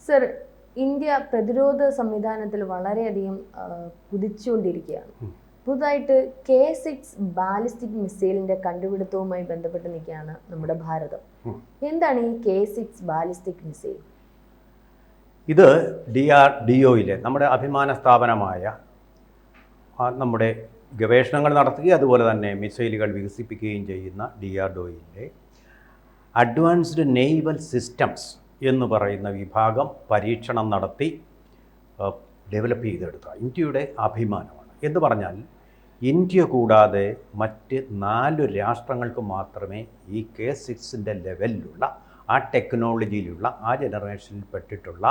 Sir, India പ്രതിരോധ സംവിധാനത്തിൽ വളരെയധികം കുതിച്ചുകൊണ്ടിരിക്കുകയാണ്. പുതുതായിട്ട് K6 ബാലിസ്റ്റിക് മിസൈലിന്റെ കണ്ടുപിടുത്തവുമായി ബന്ധപ്പെട്ട് നിൽക്കുകയാണ് നമ്മുടെ ഭാരതം. എന്താണ് ഈ K6 ബാലിസ്റ്റിക് മിസൈൽ? ഇത് DRDOയിലെ നമ്മുടെ അഭിമാന സ്ഥാപനമായ നമ്മുടെ ഗവേഷണങ്ങൾ നടത്തുകയും അതുപോലെ തന്നെ മിസൈലുകൾ വികസിപ്പിക്കുകയും ചെയ്യുന്ന DRDOയിലെ അഡ്വാൻസ്ഡ് നേവൽ സിസ്റ്റംസ് എന്ന് പറയുന്ന വിഭാഗം പരീക്ഷണം നടത്തി ഡെവലപ്പ് ചെയ്തെടുത്ത ഇന്ത്യയുടെ അഭിമാനമാണ്. എന്ന് പറഞ്ഞാൽ ഇന്ത്യ കൂടാതെ മറ്റ് 4 രാഷ്ട്രങ്ങൾക്ക് മാത്രമേ ഈ K6ൻ്റെ ലെവലിലുള്ള ആ ടെക്നോളജിയിലുള്ള ആ ജനറേഷനിൽ പെട്ടിട്ടുള്ള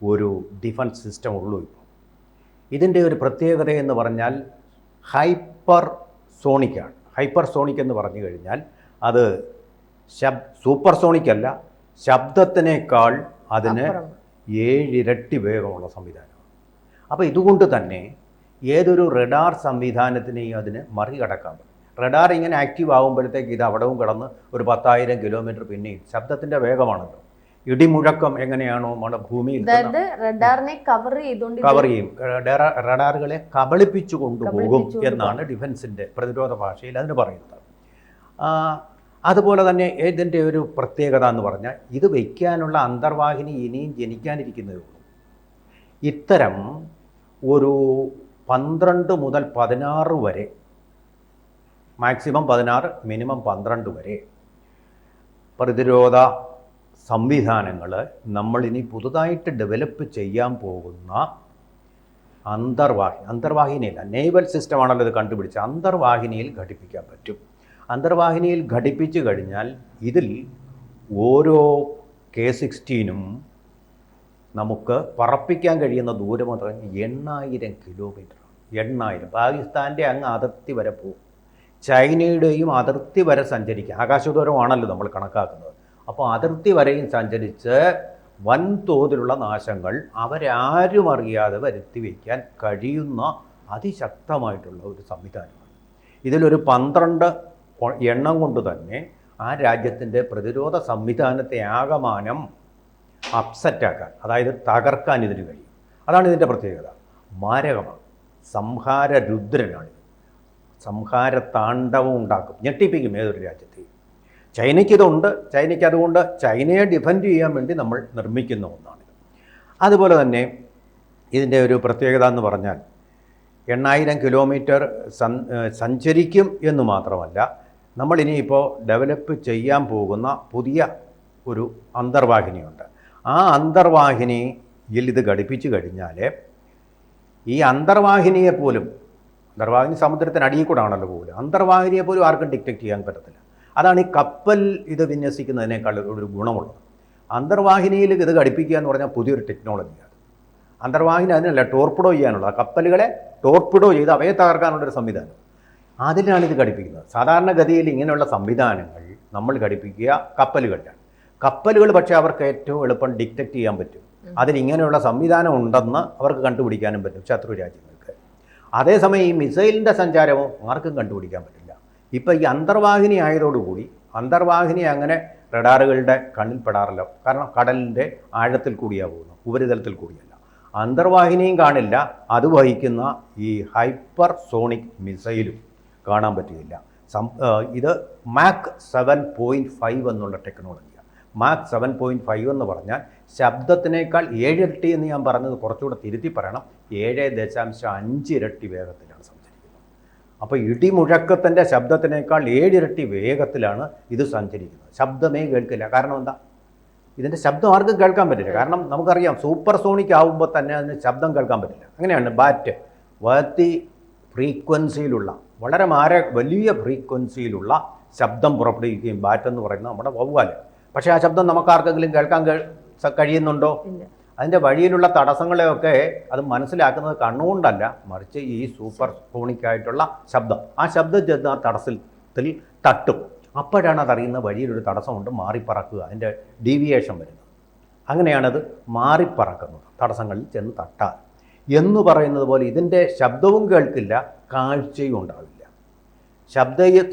ഒരു ഡിഫൻസ് സിസ്റ്റം ഉള്ളൂ. ഇപ്പോൾ ഇതിൻ്റെ ഒരു പ്രത്യേകത എന്ന് പറഞ്ഞാൽ ഹൈപ്പർ സോണിക്കാണ്. ഹൈപ്പർ സോണിക് എന്ന് പറഞ്ഞു കഴിഞ്ഞാൽ അത് സൂപ്പർ സോണിക് അല്ല, ശബ്ദത്തിനേക്കാൾ അതിന് 7 ഇരട്ടി വേഗമുള്ള സംവിധാനമാണ്. അപ്പോൾ ഇതുകൊണ്ട് തന്നെ ഏതൊരു റഡാർ സംവിധാനത്തിനെയും അതിന് മറികടക്കാൻ പറ്റും. റഡാർ ഇങ്ങനെ ആക്റ്റീവ് ആകുമ്പോഴത്തേക്ക് ഇത് അവിടവും കടന്ന് ഒരു 10,000 കിലോമീറ്റർ പിന്നെയും ശബ്ദത്തിൻ്റെ വേഗമാണല്ലോ. ഇടിമുഴക്കം എങ്ങനെയാണോ നമ്മുടെ ഭൂമിയിൽ കവർ ചെയ്യും, റഡാറുകളെ കബളിപ്പിച്ചു കൊണ്ടുപോകും എന്നാണ് ഡിഫൻസിൻ്റെ പ്രതിരോധ ഭാഷയിൽ അതിന് പറയുന്നത്. അതുപോലെ തന്നെ ഇതിൻ്റെ ഒരു പ്രത്യേകത എന്ന് പറഞ്ഞാൽ ഇത് വയ്ക്കാനുള്ള അന്തർവാഹിനി ഇനിയും ജനിക്കാനിരിക്കുന്നതേ ഉള്ളൂ. ഇത്തരം ഒരു 12 മുതൽ 16 വരെ, മാക്സിമം 16, മിനിമം 12 വരെ പ്രതിരോധ സംവിധാനങ്ങൾ നമ്മളിനി പുതുതായിട്ട് ഡെവലപ്പ് ചെയ്യാൻ പോകുന്ന അന്തർവാഹിനിയല്ല, നേവൽ സിസ്റ്റമാണല്ലോ ഇത് കണ്ടുപിടിച്ച, അന്തർവാഹിനിയിൽ ഘടിപ്പിക്കാൻ പറ്റും. അന്തർവാഹിനിയിൽ ഘടിപ്പിച്ചു കഴിഞ്ഞാൽ ഇതിൽ ഓരോ K16നും നമുക്ക് പറപ്പിക്കാൻ കഴിയുന്ന ദൂരം എന്ന് പറഞ്ഞാൽ 8000 കിലോമീറ്റർ. 8000 പാകിസ്ഥാൻ്റെ അങ്ങ് അതിർത്തി വരെ പോകും, ചൈനയുടെയും അതിർത്തി വരെ സഞ്ചരിക്കുക. ആകാശദൂരമാണല്ലോ നമ്മൾ കണക്കാക്കുന്നത്. അപ്പോൾ അതിർത്തി വരെയും സഞ്ചരിച്ച് വൻതോതിലുള്ള നാശങ്ങൾ അവരാരും അറിയാതെ വരുത്തി വയ്ക്കാൻ കഴിയുന്ന അതിശക്തമായിട്ടുള്ള ഒരു സംവിധാനമാണ്. ഇതിലൊരു 12 എണ്ണം കൊണ്ട് തന്നെ ആ രാജ്യത്തിൻ്റെ പ്രതിരോധ സംവിധാനത്തെ ആകമാനം അപ്സെറ്റാക്കാൻ, അതായത് തകർക്കാൻ ഇതിന് കഴിയും. അതാണ് ഇതിൻ്റെ പ്രത്യേകത. മാരകമാണ്, സംഹാര രുദ്രനാണിത്. സംഹാര താണ്ഡവം ഉണ്ടാക്കും, ഞെട്ടിപ്പിക്കും ഏതൊരു രാജ്യത്തെയും. ചൈനയ്ക്ക് ഇതുണ്ട്. ചൈനയ്ക്ക് അതുകൊണ്ട് ചൈനയെ ഡിഫെൻഡ് ചെയ്യാൻ വേണ്ടി നമ്മൾ നിർമ്മിക്കുന്ന ഒന്നാണിത്. അതുപോലെ തന്നെ ഇതിൻ്റെ ഒരു പ്രത്യേകത എന്ന് പറഞ്ഞാൽ 8000 കിലോമീറ്റർ സഞ്ചരിക്കും എന്ന് മാത്രമല്ല, നമ്മളിനിയിപ്പോൾ ഡെവലപ്പ് ചെയ്യാൻ പോകുന്ന പുതിയ ഒരു അന്തർവാഹിനിയുണ്ട്. ആ അന്തർവാഹിനിയിൽ ഇത് ഘടിപ്പിച്ചു കഴിഞ്ഞാൽ ഈ അന്തർവാഹിനിയെപ്പോലും, അന്തർവാഹിനി സമുദ്രത്തിനടിയിൽ കൂടെ ആണല്ലോ പോലും, അന്തർവാഹിനിയെപ്പോലും ആർക്കും ഡിറ്റക്റ്റ് ചെയ്യാൻ പറ്റത്തില്ല. അതാണ് ഈ കപ്പൽ ഇത് വിന്യസിക്കുന്നതിനേക്കാൾ ഒരു ഗുണമുള്ളത്. അന്തർവാഹിനിയിൽ ഇത് ഘടിപ്പിക്കുക എന്ന് പറഞ്ഞാൽ പുതിയൊരു ടെക്നോളജിയാണ്. അന്തർവാഹിനി അതിനല്ല, ടോർപ്പിഡോ ചെയ്യാനുള്ള, കപ്പലുകളെ ടോർപ്പിഡോ ചെയ്ത് അവയെ തകർക്കാനുള്ളൊരു സംവിധാനം, അതിനാണ് ഇത് ഘടിപ്പിക്കുന്നത്. സാധാരണഗതിയിൽ ഇങ്ങനെയുള്ള സംവിധാനങ്ങൾ നമ്മൾ ഘടിപ്പിക്കുക കപ്പലുകളിലാണ്. കപ്പലുകൾ പക്ഷേ അവർക്ക് ഏറ്റവും എളുപ്പം ഡിറ്റക്റ്റ് ചെയ്യാൻ പറ്റും. അതിലിങ്ങനെയുള്ള സംവിധാനം ഉണ്ടെന്ന് അവർക്ക് കണ്ടുപിടിക്കാനും പറ്റും, ശത്രു രാജ്യങ്ങൾക്ക്. അതേസമയം ഈ മിസൈലിൻ്റെ സഞ്ചാരമോ ആർക്കും കണ്ടുപിടിക്കാൻ പറ്റില്ല. ഇപ്പോൾ ഈ അന്തർവാഹിനി ആയതോടുകൂടി അന്തർവാഹിനി അങ്ങനെ റഡാറുകളുടെ കണ്ണിൽപ്പെടാറില്ല. കാരണം കടലിൻ്റെ ആഴത്തിൽ കൂടിയാണ് പോകുന്നത്, ഉപരിതലത്തിൽ കൂടിയല്ല. അന്തർവാഹിനിയും കാണില്ല, അത് വഹിക്കുന്ന ഈ ഹൈപ്പർ സോണിക് മിസൈലും കാണാൻ പറ്റുകയില്ല. ഇത് മാക് 7.5 എന്നുള്ള ടെക്നോളജിയാണ്. മാക് 7.5 എന്ന് പറഞ്ഞാൽ ശബ്ദത്തിനേക്കാൾ 7 ഇരട്ടി എന്ന് ഞാൻ പറഞ്ഞത് കുറച്ചുകൂടെ തിരുത്തി പറയണം, 7.5 ഇരട്ടി വേഗത്തിലാണ് സഞ്ചരിക്കുന്നത്. അപ്പോൾ ഇടിമുഴക്കത്തിൻ്റെ ശബ്ദത്തിനേക്കാൾ 7 ഇരട്ടി വേഗത്തിലാണ് ഇത് സഞ്ചരിക്കുന്നത്. ശബ്ദമേ കേൾക്കില്ല. കാരണം എന്താ? ഇതിൻ്റെ ശബ്ദം ആർക്കും കേൾക്കാൻ പറ്റില്ല. കാരണം നമുക്കറിയാം, സൂപ്പർ സോണിക് ആകുമ്പോൾ തന്നെ അതിന് ശബ്ദം കേൾക്കാൻ പറ്റില്ല. അങ്ങനെയാണ് ബാറ്റ് ഫ്രീക്വൻസിയിലുള്ള, വളരെ വലിയ ഫ്രീക്വൻസിയിലുള്ള ശബ്ദം പുറപ്പെടുവിക്കുകയും ബാറ്റ് എന്ന് പറയുന്നത് നമ്മുടെ വവ്വാല്. പക്ഷേ ആ ശബ്ദം നമുക്ക് ആർക്കെങ്കിലും കേൾക്കാൻ കഴിയുന്നുണ്ടോ? അതിൻ്റെ വഴിയിലുള്ള തടസ്സങ്ങളെയൊക്കെ അത് മനസ്സിലാക്കുന്നത് കണ്ണുകൊണ്ടല്ല, മറിച്ച് ഈ സൂപ്പർ സോണിക്കായിട്ടുള്ള ശബ്ദം, ആ ശബ്ദം ചെന്ന് ആ തടസ്സത്തിൽ തട്ടും. അപ്പോഴാണ് അതറിയുന്ന വഴിയിലൊരു തടസ്സമുണ്ട്, മാറിപ്പറക്കുക, അതിൻ്റെ ഡീവിയേഷൻ വരുന്നത്. അങ്ങനെയാണത് മാറിപ്പറക്കുന്നത്, തടസ്സങ്ങളിൽ ചെന്ന് തട്ടാൻ എന്ന് പറയുന്നത് പോലെ. ഇതിൻ്റെ ശബ്ദവും കേൾക്കില്ല, കാഴ്ചയും ഉണ്ടാവില്ല.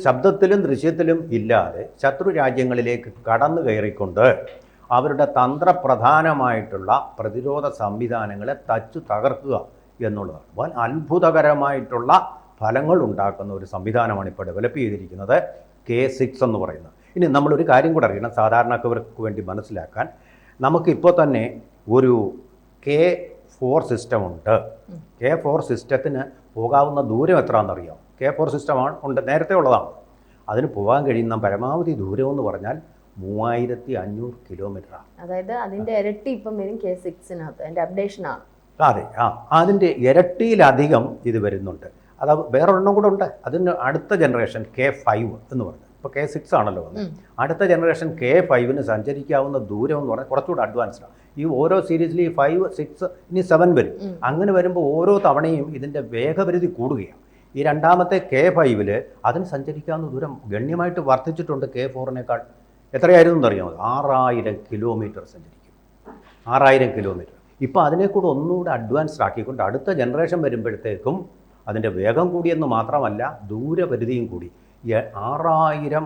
ശബ്ദത്തിലും ദൃശ്യത്തിലും ഇല്ലാതെ ശത്രു രാജ്യങ്ങളിലേക്ക് കടന്നു കയറിക്കൊണ്ട് അവരുടെ തന്ത്രപ്രധാനമായിട്ടുള്ള പ്രതിരോധ സംവിധാനങ്ങളെ തച്ചു തകർക്കുക എന്നുള്ളതാണ്. വളരെ അത്ഭുതകരമായിട്ടുള്ള ഫലങ്ങൾ ഉണ്ടാക്കുന്ന ഒരു സംവിധാനമാണ് ഇപ്പോൾ ഡെവലപ്പ് ചെയ്തിരിക്കുന്നത് K6 എന്ന് പറയുന്നത്. ഇനി നമ്മളൊരു കാര്യം കൂടെ അറിയണം, സാധാരണക്കാർക്ക് വേണ്ടി മനസ്സിലാക്കാൻ. നമുക്കിപ്പോൾ തന്നെ ഒരു K4 സിസ്റ്റം ഉണ്ട്. K4 സിസ്റ്റത്തിന് പോകാവുന്ന ദൂരം എത്രയാണെന്നറിയാം? K4 സിസ്റ്റമാണ് ഉണ്ട്, നേരത്തെ ഉള്ളതാണ്. അതിന് പോകാൻ കഴിയുന്ന പരമാവധി ദൂരം എന്ന് പറഞ്ഞാൽ 3500 കിലോമീറ്ററാണ്. അതായത് അതിൻ്റെ ഇരട്ടി ഇപ്പം വരും K6-നകത്ത്, അതിൻ്റെ അപ്ഡേഷനാണ്. അതെ, അതിൻ്റെ ഇരട്ടിയിലധികം ഇത് വരുന്നുണ്ട്. അത് വേറൊരെണ്ണം കൂടെ ഉണ്ട്. അതിന് അടുത്ത ജനറേഷൻ K5 എന്ന് പറഞ്ഞു. ഇപ്പോൾ K6 ആണല്ലോ വന്നത്. അടുത്ത ജനറേഷൻ K5-ന് സഞ്ചരിക്കാവുന്ന ദൂരം എന്ന് പറഞ്ഞാൽ കുറച്ചുകൂടെ അഡ്വാൻസ്ഡാണ്. ഈ ഓരോ സീരീസിൽ ഈ 5, 6, ഇനി 7 വരും. അങ്ങനെ വരുമ്പോൾ ഓരോ തവണയും ഇതിൻ്റെ വേഗപരിധി കൂടുകയാണ്. ഈ രണ്ടാമത്തെ K5-ൽ അതിന് സഞ്ചരിക്കാവുന്ന ദൂരം ഗണ്യമായിട്ട് വർദ്ധിച്ചിട്ടുണ്ട് K4-നേക്കാൾ. എത്രയായിരുന്നു എന്നറിയാമോ? 6000 കിലോമീറ്റർ സഞ്ചരിക്കും. 6000 കിലോമീറ്റർ. ഇപ്പോൾ അതിനെ കൂടെ ഒന്നുകൂടെ അഡ്വാൻസ്ഡ് ആക്കിക്കൊണ്ട് അടുത്ത ജനറേഷൻ വരുമ്പോഴത്തേക്കും അതിൻ്റെ വേഗം കൂടിയെന്ന് മാത്രമല്ല ദൂരപരിധിയും കൂടി. 6000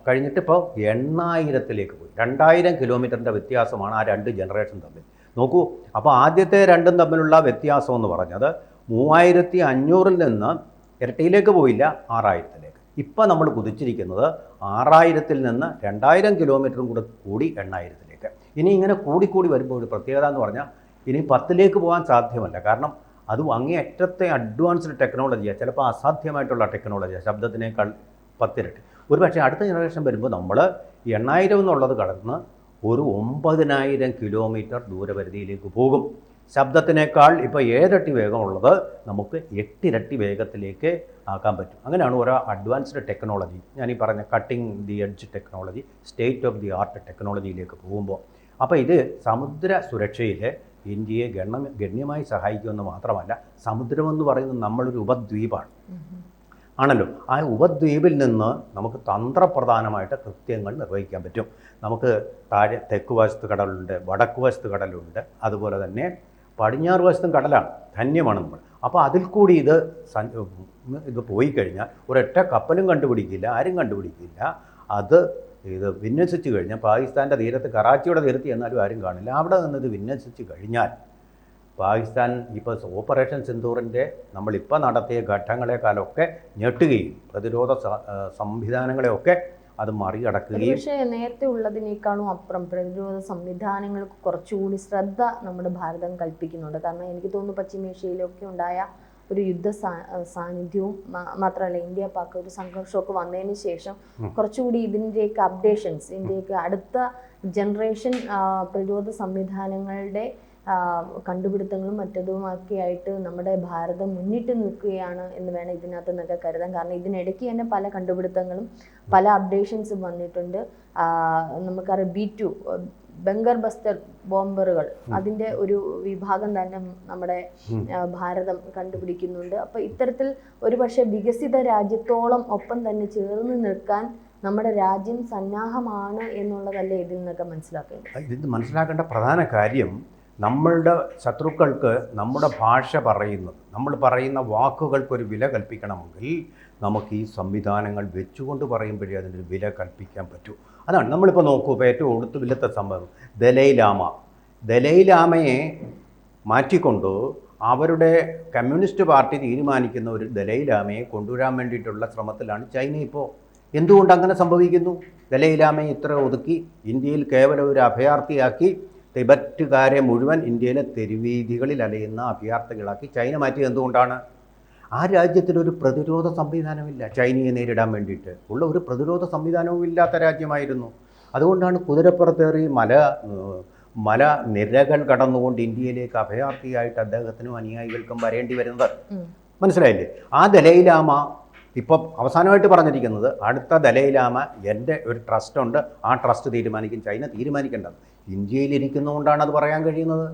കഴിഞ്ഞിട്ടിപ്പോൾ 8000-ലേക്ക് പോയി. 2000 കിലോമീറ്ററിൻ്റെ വ്യത്യാസമാണ് ആ രണ്ട് ജനറേഷൻ തമ്മിൽ. നോക്കൂ, അപ്പോൾ ആദ്യത്തെ രണ്ടും തമ്മിലുള്ള വ്യത്യാസം എന്ന് പറഞ്ഞത് 3500-ൽ നിന്ന് ഇരട്ടിയിലേക്ക് പോയില്ല, 6000-ലേക്ക്. ഇപ്പം നമ്മൾ കുതിച്ചിരിക്കുന്നത് 6000-ൽ നിന്ന് 2000 കിലോമീറ്ററും കൂടെ കൂടി 8000-ലേക്ക്. ഇനി ഇങ്ങനെ കൂടിക്കൂടി വരുമ്പോൾ ഒരു പ്രത്യേകത എന്ന് പറഞ്ഞാൽ ഇനി 10-ലേക്ക് പോകാൻ സാധ്യമല്ല. കാരണം അത് അങ്ങേയറ്റത്തെ അഡ്വാൻസ്ഡ് ടെക്നോളജിയാണ്, ചിലപ്പോൾ അസാധ്യമായിട്ടുള്ള ടെക്നോളജിയാണ്, ശബ്ദത്തിനേക്കാൾ 10 ഇരട്ടി. ഒരു പക്ഷേ അടുത്ത ജനറേഷൻ വരുമ്പോൾ നമ്മൾ 8000 എന്നുള്ളത് കടന്ന് ഒരു 9000 കിലോമീറ്റർ ദൂരപരിധിയിലേക്ക് പോകും. ശബ്ദത്തിനേക്കാൾ ഇപ്പോൾ 7 ഇരട്ടി വേഗമുള്ളത് നമുക്ക് 8 ഇരട്ടി വേഗത്തിലേക്ക് ആക്കാൻ പറ്റും. അങ്ങനെയാണ് ഓരോ അഡ്വാൻസ്ഡ് ടെക്നോളജി, ഞാൻ ഈ പറഞ്ഞ cutting the edge technology, state of the art ടെക്നോളജിയിലേക്ക് പോകുമ്പോൾ. അപ്പോൾ ഇത് സമുദ്ര സുരക്ഷയിൽ ഇന്ത്യയെ ഗണ്യമായി സഹായിക്കുമെന്ന് മാത്രമല്ല, സമുദ്രമെന്ന് പറയുന്നത് നമ്മളൊരു ഉപദ്വീപാണ് ആണല്ലോ. ആ ഉപദ്വീപിൽ നിന്ന് നമുക്ക് തന്ത്രപ്രധാനമായിട്ട് കൃത്യങ്ങൾ നിർവഹിക്കാൻ പറ്റും. നമുക്ക് താഴെ തെക്ക് വശത്ത് കടലുണ്ട്, വടക്ക് വശത്ത് കടലുണ്ട്, അതുപോലെ തന്നെ പടിഞ്ഞാറ് വശത്തും കടലാണ്, ധന്യമാണ് നമ്മൾ. അപ്പോൾ അതിൽ കൂടി ഇത് പോയി കഴിഞ്ഞാൽ ഒരൊറ്റ കപ്പലും കണ്ടുപിടിക്കില്ല, ആരും കണ്ടുപിടിക്കില്ല. ഇത് വിന്യസിച്ച് കഴിഞ്ഞാൽ പാകിസ്ഥാൻ്റെ തീരത്ത്, കറാച്ചിയുടെ തീരത്ത് എന്നാലും ആരും കാണില്ല. അവിടെ നിന്ന് ഇത് വിന്യസിച്ച് കഴിഞ്ഞാൽ പാകിസ്ഥാൻ ഇപ്പോൾ ഓപ്പറേഷൻ സിന്ദൂറിൻ്റെ നമ്മളിപ്പോൾ നടത്തിയ ഘട്ടങ്ങളെക്കാളൊക്കെ ഞെട്ടുകയും പ്രതിരോധ സംവിധാനങ്ങളെയൊക്കെ അത് മറികടക്കുകയും. പക്ഷേ നേരത്തെ ഉള്ളതിനേക്കാളും അപ്പുറം പ്രതിരോധ സംവിധാനങ്ങൾക്ക് കുറച്ചുകൂടി ശ്രദ്ധ നമ്മുടെ ഭാരതം കൽപ്പിക്കുന്നുണ്ട്. കാരണം എനിക്ക് തോന്നുന്നു പശ്ചിമേഷ്യയിലൊക്കെ ഉണ്ടായ ഒരു യുദ്ധ സാന്നിധ്യവും മാത്രമല്ല ഇന്ത്യ പാക് ഒരു സംഘർഷമൊക്കെ വന്നതിന് ശേഷം കുറച്ചുകൂടി ഇതിൻ്റെയൊക്കെ അപ്ഡേഷൻസ്, ഇതിൻ്റെയൊക്കെ അടുത്ത ജനറേഷൻ പ്രതിരോധ സംവിധാനങ്ങളുടെ കണ്ടുപിടുത്തങ്ങളും മറ്റതുമൊക്കെ ആയിട്ട് നമ്മുടെ ഭാരതം മുന്നിട്ട് നിൽക്കുകയാണ് എന്ന് വേണം ഇതിനകത്ത് നിന്നൊക്കെ കരുതാൻ. കാരണം ഇതിനിടയ്ക്ക് തന്നെ പല കണ്ടുപിടുത്തങ്ങളും പല അപ്ഡേഷൻസും വന്നിട്ടുണ്ട്. നമുക്കറിയാം B2 ബങ്കർ ബസ്റ്റർ ബോംബറുകൾ, അതിൻ്റെ ഒരു വിഭാഗം തന്നെ നമ്മുടെ ഭാരതം കണ്ടുപിടിക്കുന്നുണ്ട്. അപ്പോൾ ഇത്തരത്തിൽ ഒരു പക്ഷേ വികസിത രാജ്യത്തോളം ഒപ്പം തന്നെ ചേർന്ന് നിൽക്കാൻ നമ്മുടെ രാജ്യം സന്നാഹമാണ് എന്നുള്ളതല്ലേ ഇതിൽ നിന്നൊക്കെ മനസ്സിലാക്കേണ്ടത്. ഇത് മനസ്സിലാക്കേണ്ട പ്രധാന കാര്യം, നമ്മളുടെ ശത്രുക്കൾക്ക് നമ്മുടെ ഭാഷ പറയുന്നത്, നമ്മൾ പറയുന്ന വാക്കുകൾക്കൊരു വില കൽപ്പിക്കണമെങ്കിൽ നമുക്ക് ഈ സംവിധാനങ്ങൾ വെച്ചുകൊണ്ട് പറയുമ്പോഴേ അതിനൊരു വില കൽപ്പിക്കാൻ പറ്റൂ. അതാണ് നമ്മളിപ്പോൾ നോക്കൂ. ഇപ്പോൾ ഏറ്റവും ഒടുവിലത്തെ സംഭവം ദലൈലാമയെ മാറ്റിക്കൊണ്ട് അവരുടെ കമ്മ്യൂണിസ്റ്റ് പാർട്ടി തീരുമാനിക്കുന്ന ഒരു ദലൈലാമയെ കൊണ്ടുവരാൻ വേണ്ടിയിട്ടുള്ള ശ്രമത്തിലാണ് ചൈന ഇപ്പോൾ. എന്തുകൊണ്ട് അങ്ങനെ സംഭവിക്കുന്നു? ദലൈലാമയെ ഇത്ര ഒതുക്കി ഇന്ത്യയിൽ കേവലം ഒരു അഭയാർത്ഥിയാക്കി തിബറ്റുകാരെ മുഴുവൻ ഇന്ത്യയിലെ തെരുവീഥികളിൽ അലയുന്ന അഭയാർത്ഥികളാക്കി ചൈന മാറ്റിയത് എന്തുകൊണ്ടാണ്? ആ രാജ്യത്തിനൊരു പ്രതിരോധ സംവിധാനമില്ല. ചൈനയെ നേരിടാൻ വേണ്ടിയിട്ട് ഉള്ള ഒരു പ്രതിരോധ സംവിധാനവും ഇല്ലാത്ത രാജ്യമായിരുന്നു. അതുകൊണ്ടാണ് കുതിരപ്പുറത്തേറി മല നിരകൾ കടന്നുകൊണ്ട് ഇന്ത്യയിലേക്ക് അഭയാർത്ഥിയായിട്ട് അദ്ദേഹത്തിനും അനുയായികൾക്കും വരേണ്ടി വരുന്നത്. മനസ്സിലായില്ലേ? ആ ദലൈലാമ ഇപ്പം അവസാനമായിട്ട് പറഞ്ഞിരിക്കുന്നത്, അടുത്ത ദലൈലാമ എൻ്റെ ഒരു ട്രസ്റ്റ് ഉണ്ട്, ആ ട്രസ്റ്റ് തീരുമാനിക്കും, ചൈന തീരുമാനിക്കേണ്ടത്. ഇന്ത്യയിലിരിക്കുന്നതുകൊണ്ടാണ് അത് പറയാൻ കഴിയുന്നത്.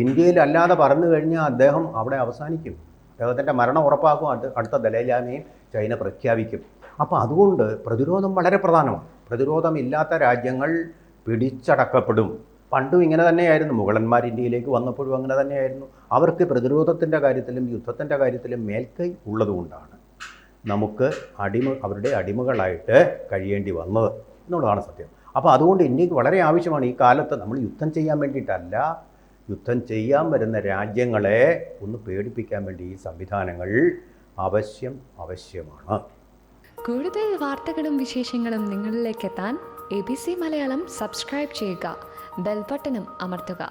ഇന്ത്യയിൽ അല്ലാതെ പറഞ്ഞു കഴിഞ്ഞാൽ അദ്ദേഹം അവിടെ അവസാനിക്കും, അദ്ദേഹത്തിൻ്റെ മരണം ഉറപ്പാക്കും, അടുത്ത ദലൈലാമയും ചൈന പ്രഖ്യാപിക്കും. അപ്പോൾ അതുകൊണ്ട് പ്രതിരോധം വളരെ പ്രധാനമാണ്. പ്രതിരോധമില്ലാത്ത രാജ്യങ്ങൾ പിടിച്ചടക്കപ്പെടും. പണ്ടും ഇങ്ങനെ തന്നെയായിരുന്നു. മുഗളന്മാർ ഇന്ത്യയിലേക്ക് വന്നപ്പോഴും അങ്ങനെ തന്നെയായിരുന്നു. അവർക്ക് പ്രതിരോധത്തിൻ്റെ കാര്യത്തിലും യുദ്ധത്തിൻ്റെ കാര്യത്തിലും മേൽക്കൈ ഉള്ളതുകൊണ്ടാണ് നമുക്ക് അവരുടെ അടിമകളായിട്ട് കഴിയേണ്ടി വന്നത് എന്നുള്ളതാണ് സത്യം. അപ്പോൾ അതുകൊണ്ട് ഇന്ത്യക്ക് വളരെ ആവശ്യമാണ് ഈ കാലത്ത് നമ്മൾ യുദ്ധം ചെയ്യാൻ വേണ്ടിയിട്ടല്ല, യുദ്ധം ചെയ്യാൻ വരുന്ന രാജ്യങ്ങളെ ഒന്ന് പേടിപ്പിക്കാൻ വേണ്ടി ഈ സംവിധാനങ്ങൾ ആവശ്യമാണ്. കൂടുതൽ വാർത്തകളും വിശേഷങ്ങളും നിങ്ങളിലേക്ക് എത്താൻ ABC മലയാളം സബ്സ്ക്രൈബ് ചെയ്യുക, ബെൽ ബട്ടണും അമർത്തുക.